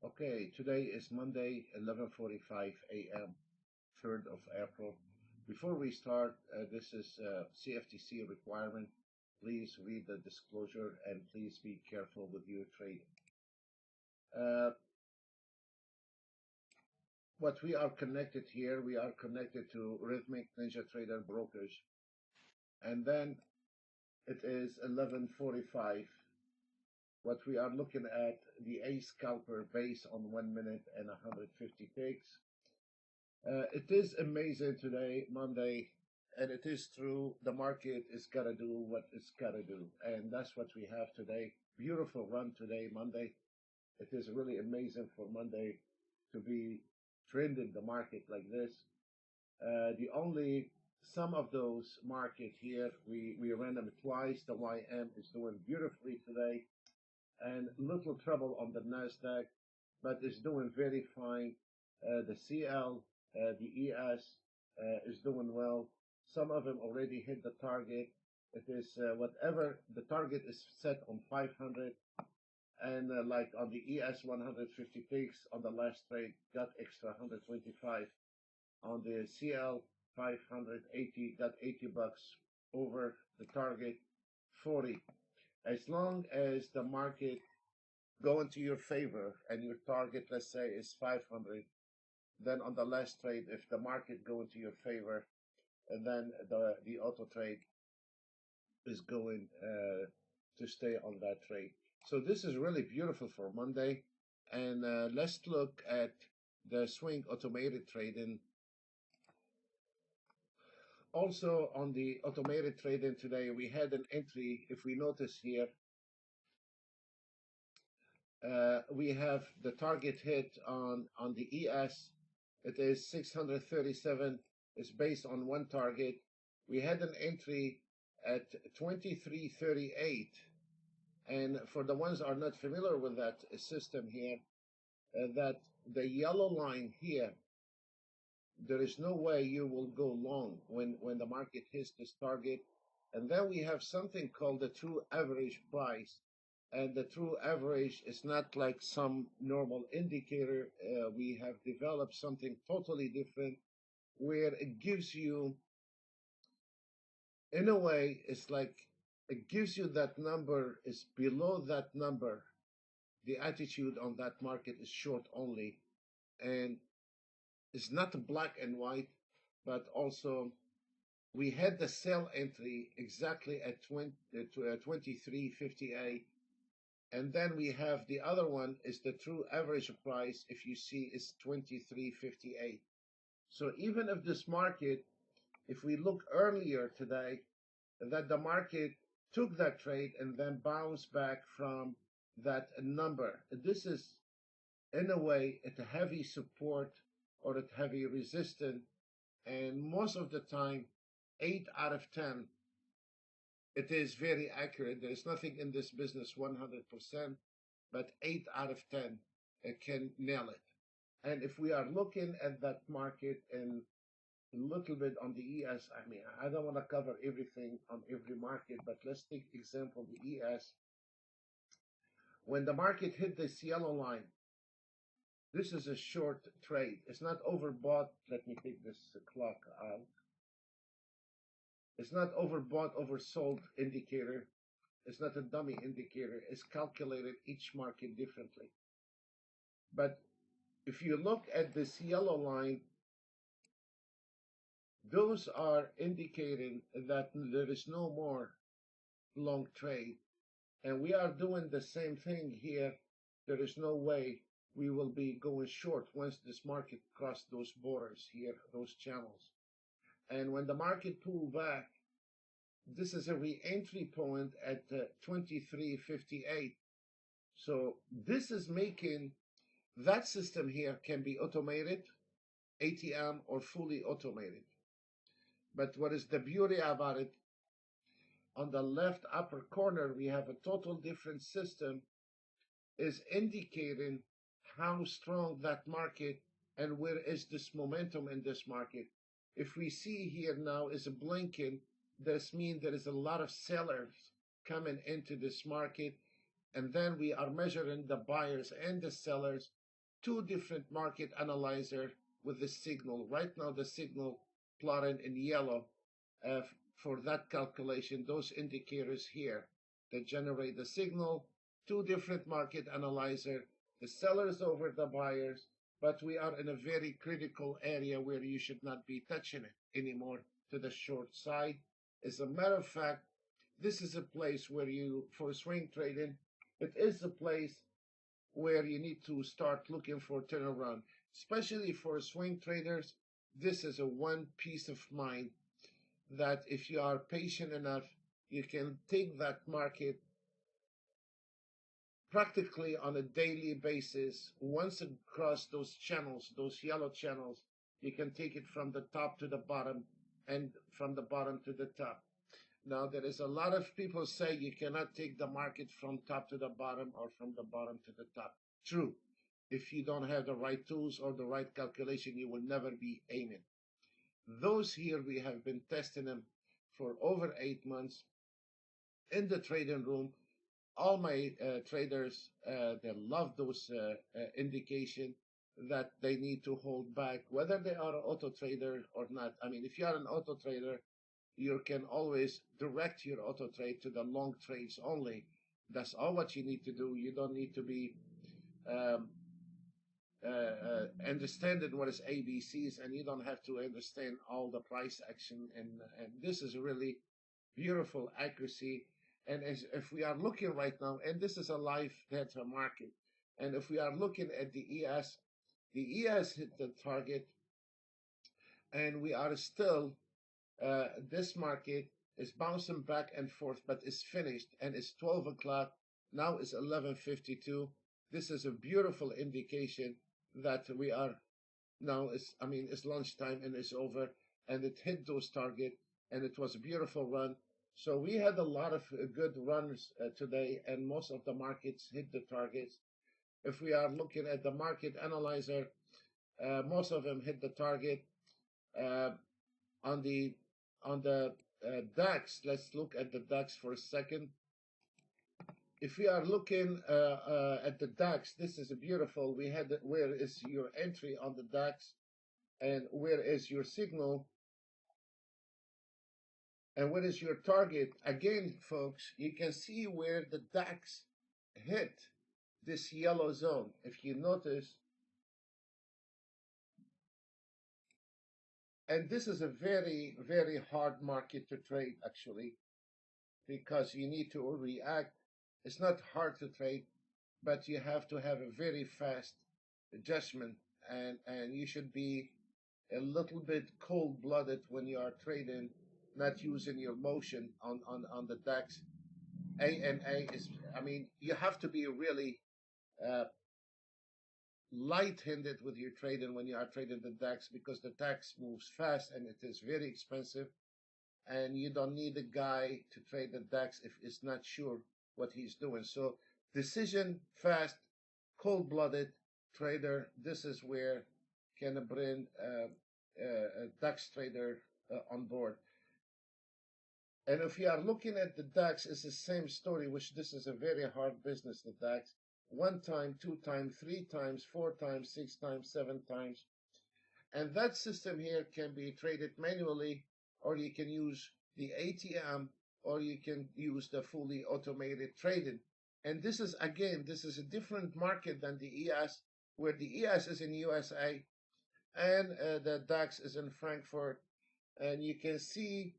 Okay, today is Monday, 11:45 a.m., 3rd of April. Before we start, this is CFTC requirement. Please read the disclosure and please be careful with your trading. Uh, what we are connected here, we are connected to Rhythmic Ninja Trader Brokers, and then it is 11:45. What we are looking at the A scalper based on 1 minute and 150 ticks. It is amazing today, Monday, and it is true. The market is gotta do what it's gotta do, and that's what we have today. Beautiful run today, Monday. It is really amazing for Monday to be trending the market like this. The only some of those market here we ran them twice. The YM is doing beautifully today, and little trouble on the Nasdaq, but it's doing very fine. The CL, the ES is doing well. Some of them already hit the target. It is whatever the target is set on 500, and like on the ES 150 ticks on the last trade got extra 125. On the CL 580 got $80 over the target 40. As long as the market go into your favor and your target, let's say, is 500, then on the last trade, if the market go into your favor, and then the auto trade is going to stay on that trade. So this is really beautiful for Monday. And let's look at the swing automated trading. Also on the automated trading today, we had an entry. If we notice here, we have the target hit on the ES. It is 637. It's based on one target. We had an entry at 2338. And for the ones are not familiar with that system here, that the yellow line here, there is no way you will go long when the market hits this target. And then we have something called the true average price. And the true average is not like some normal indicator. We have developed something totally different where it gives you, in a way, it's like it gives you that number is below that number. The attitude on that market is short only. And it's not black and white, but also we had the sell entry exactly at 2358. And then we have the other one is the true average price. If you see is 2358. So even if this market, if we look earlier today, that the market took that trade and then bounced back from that number. This is in a way at a heavy support or at heavy resistance. And most of the time, 8 out of 10, it is very accurate. There is nothing in this business 100%, but 8 out of 10 can nail it. And if we are looking at that market and a little bit on the ES, I mean, I don't want to cover everything on every market, but let's take example the ES. When the market hit this yellow line, this is a short trade. It's not overbought. Let me take this clock out. It's not overbought, oversold indicator. It's not a dummy indicator. It's calculated each market differently. But if you look at this yellow line, those are indicating that there is no more long trade. And we are doing the same thing here. There is no way we will be going short once this market crossed those borders here, those channels. And when the market pull back, this is a re-entry point at 2358. So this is making that system here can be automated, ATM, or fully automated. But what is the beauty about it? On the left upper corner, we have a total different system is indicating how strong that market and where is this momentum in this market. If we see here now is a blinking, this means there is a lot of sellers coming into this market, and then we are measuring the buyers and the sellers. two different market analyzer with the signal. Right now, the signal plotted in yellow for that calculation, those indicators here that generate the signal, two different market analyzer, the sellers over the buyers, but we are in a very critical area where you should not be touching it anymore to the short side. As a matter of fact, this is a place where you, for swing trading, it is a place where you need to start looking for turnaround, especially for swing traders. This is a one peace of mind that if you are patient enough, you can take that market practically on a daily basis. Once across those channels, those yellow channels, you can take it from the top to the bottom and from the bottom to the top. Now, there is a lot of people say you cannot take the market from top to the bottom or from the bottom to the top. True. If you don't have the right tools or the right calculation, you will never be aiming. Those here, we have been testing them for over 8 months in the trading room. All my traders, they love those indication that they need to hold back, whether they are an auto trader or not. I mean, if you are an auto trader, you can always direct your auto trade to the long trades only. That's all what you need to do. You don't need to be understanding what is ABCs, and you don't have to understand all the price action. And this is really beautiful accuracy. And if we are looking right now, and this is a live data market, and if we are looking at the ES hit the target, and we are still, this market is bouncing back and forth, but it's finished, and it's 12 o'clock. Now it's 11:52. This is a beautiful indication that we are now, it's lunchtime and it's over, and it hit those targets, and it was a beautiful run. So we had a lot of good runs today, and most of the markets hit the targets. If we are looking at the market analyzer, most of them hit the target. On the DAX, let's look at the DAX for a second. If we are looking at the DAX, this is beautiful. We had where is your entry on the DAX, and where is your signal, and what is your target? Again, folks, you can see where the DAX hit this yellow zone. If you notice, and this is a very, very hard market to trade, actually, because you need to react. It's not hard to trade, but you have to have a very fast adjustment, and you should be a little bit cold-blooded when you are trading, not using your motion on the DAX. ANA is, you have to be really light-handed with your trading when you are trading the DAX, because the DAX moves fast and it is very expensive, and you don't need a guy to trade the DAX if it's not sure what he's doing. So decision fast, cold-blooded trader, this is where can bring a DAX trader on board. And if you are looking at the DAX, it's the same story, which this is a very hard business, the DAX. 1 time, 2 times, 3 times, 4 times, 6 times, 7 times. And that system here can be traded manually, or you can use the ATM, or you can use the fully automated trading. And this is, again, this is a different market than the ES, where the ES is in USA, and the DAX is in Frankfurt. And you can see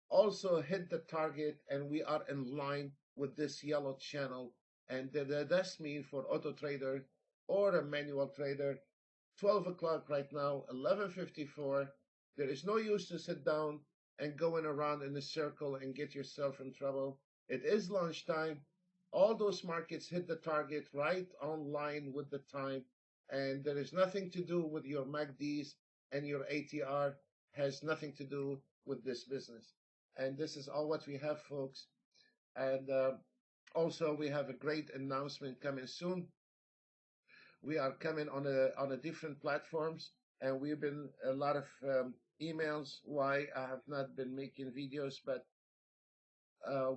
also hit the target, and we are in line with this yellow channel. And that's mean for auto trader or a manual trader. 12 o'clock right now, 11:54. There is no use to sit down and going around in a circle and get yourself in trouble. It is lunchtime. All those markets hit the target right on line with the time, and there is nothing to do with your MACDs, and your ATR has nothing to do with this business. And this is all what we have, folks. And also, we have a great announcement coming soon. We are coming on a different platforms, and we've been a lot of emails why I have not been making videos, but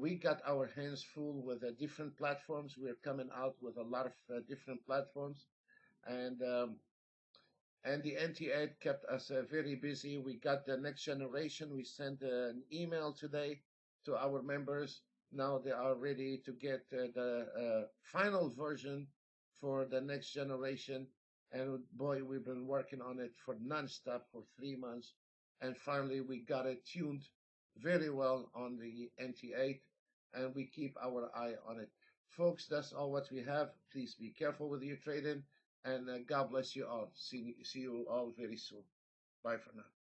we got our hands full with different platforms. We're coming out with a lot of different platforms, and the NT8 kept us very busy. We got the next generation. We sent an email today to our members. Now they are ready to get the final version for the next generation. And boy, we've been working on it for nonstop for 3 months. And finally, we got it tuned very well on the NT8, and we keep our eye on it. Folks, that's all what we have. Please be careful with your trading, and God bless you all. See you all very soon. Bye for now.